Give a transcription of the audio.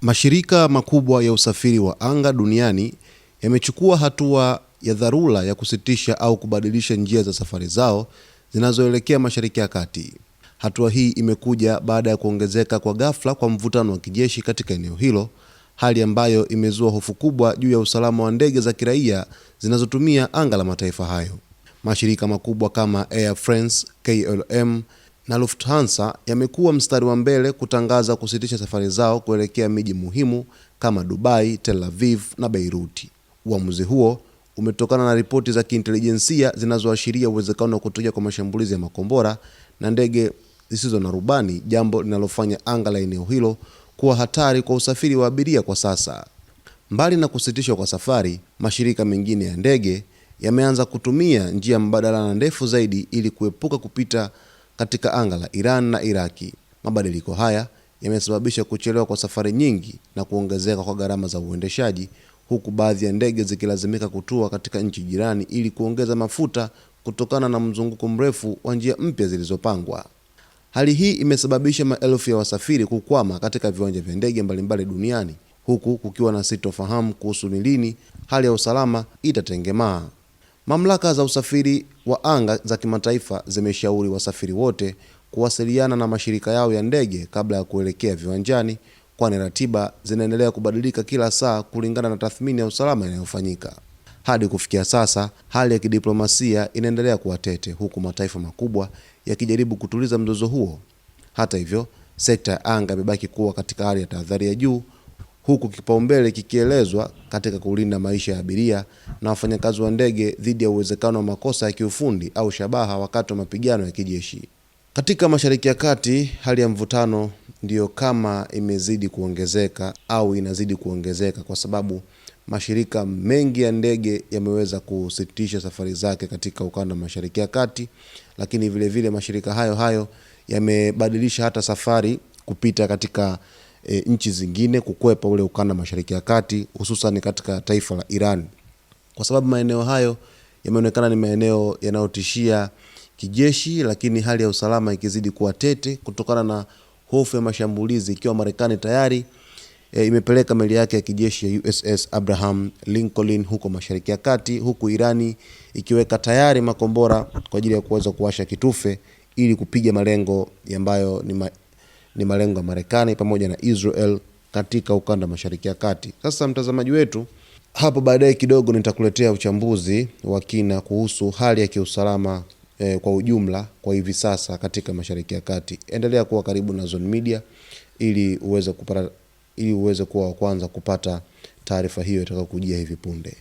Mashirika makubwa ya usafiri wa anga duniani yamechukua hatua ya dharura ya kusitisha au kubadilisha njia za safari zao zinazoelekea Mashariki ya Kati. Hatua hii imekuja baada ya kuongezeka kwa ghafla kwa mvutano wa kijeshi katika eneo hilo, hali ambayo imezua hofu kubwa juu ya usalama wa ndege za kiraia zinazotumia anga la mataifa hayo. Mashirika makubwa kama Air France, KLM na Lufthansa yamekuwa mstari wa mbele kutangaza kusitisha safari zao kuelekea miji muhimu kama Dubai, Tel Aviv na Beirut. Uamuzi huo umetokana na ripoti za kiintelijensia zinazoashiria uwezekano wa kutokea kwa mashambulizi ya makombora na ndege zisizo na rubani, jambo linalofanya anga la eneo hilo kuwa hatari kwa usafiri wa abiria kwa sasa. Mbali na kusitishwa kwa safari, mashirika mengine ya ndege yameanza kutumia njia mbadala na ndefu zaidi ili kuepuka kupita katika anga la Iran na Iraki. Mabadiliko haya yamesababisha kuchelewa kwa safari nyingi na kuongezeka kwa gharama za uendeshaji, huku baadhi ya ndege zikilazimika kutua katika nchi jirani ili kuongeza mafuta kutokana na mzunguko mrefu wa njia mpya zilizopangwa. Hali hii imesababisha maelfu ya wasafiri kukwama katika viwanja vya ndege mbalimbali duniani, huku kukiwa na sitofahamu kuhusu ni lini hali ya usalama itatengemaa. Mamlaka za usafiri wa anga za kimataifa zimeshauri wasafiri wote kuwasiliana na mashirika yao ya ndege kabla ya kuelekea viwanjani, kwani ratiba zinaendelea kubadilika kila saa kulingana na tathmini ya usalama inayofanyika. Hadi kufikia sasa, hali ya kidiplomasia inaendelea kuwa tete, huku mataifa makubwa yakijaribu kutuliza mzozo huo. Hata hivyo, sekta ya anga imebaki kuwa katika hali ya tahadhari ya juu, huku kipaumbele kikielezwa katika kulinda maisha ya abiria na wafanyakazi wa ndege dhidi ya uwezekano wa makosa ya kiufundi au shabaha wakati wa mapigano ya kijeshi. Katika Mashariki ya Kati, hali ya mvutano ndiyo kama imezidi kuongezeka au inazidi kuongezeka kwa sababu mashirika mengi ya ndege yameweza kusitisha safari zake katika ukanda wa Mashariki ya Kati, lakini vile vile mashirika hayo yamebadilisha hata safari kupita katika nchi zingine kukwepa ule ukanda Mashariki ya Kati, hususan katika taifa la Iran, kwa sababu maeneo hayo yameonekana ni maeneo yanayotishia kijeshi, lakini hali ya usalama ikizidi kuwa tete kutokana na hofu ya mashambulizi, ikiwa Marekani tayari imepeleka meli yake ya kijeshi ya USS Abraham Lincoln huko Mashariki ya Kati, huku Irani ikiweka tayari makombora kwa ajili ya kuweza kuwasha kitufe ili kupiga malengo ambayo ni malengo ya Marekani pamoja na Israel katika ukanda Mashariki ya Kati. Sasa mtazamaji wetu, hapo baadaye kidogo nitakuletea uchambuzi wa kina kuhusu hali ya kiusalama kwa ujumla kwa hivi sasa katika Mashariki ya Kati. Endelea kuwa karibu na Zone Media ili uweze kuwa wa kwanza kupata taarifa hiyo itakayokujia hivi punde.